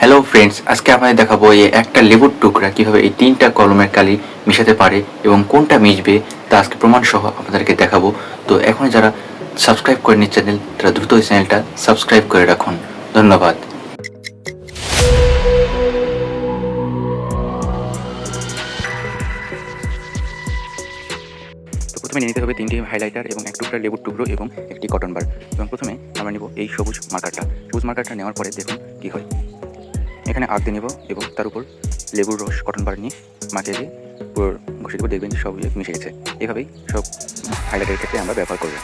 Hello friends, আজকে আপনাদের দেখাবো এই একটা লেবুর টুকরা কিভাবে এই তিনটা কলমের কালি মিশাতে পারে এবং কোনটা মিশবে তা আজকে প্রমাণ সহ আপনাদেরকে দেখাবো। তো এখন যারা সাবস্ক্রাইব করেনি চ্যানেল, তারা দ্রুত এই চ্যানেলটা সাবস্ক্রাইব করে রাখুন। ধন্যবাদ। তো প্রথমে নিয়ে নিতে হবে তিনটি হাইলাইটার এবং এক টুকরা লেবুর টুকরো এবং একটি কটন বার। এবং প্রথমে আমরা নেব এই সবুজ মার্কারটা নেওয়ার পরে দেখুন কী হয়। এখানে আর্ট দিয়ে নেব এবং তার উপর লেবুর রস কটন বার নিয়ে মাখিয়ে দিয়ে পুরো ঘষে দেবো, দেখবেন যে সব মিশে গেছে। এভাবেই সব হাইলাইটের ক্ষেত্রে আমরা ব্যবহার করব।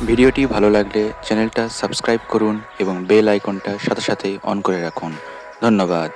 ভিডিওটি ভালো লাগলে চ্যানেলটা সাবস্ক্রাইব করুন এবং বেল আইকনটা সাথে সাথে অন করে রাখুন। ধন্যবাদ।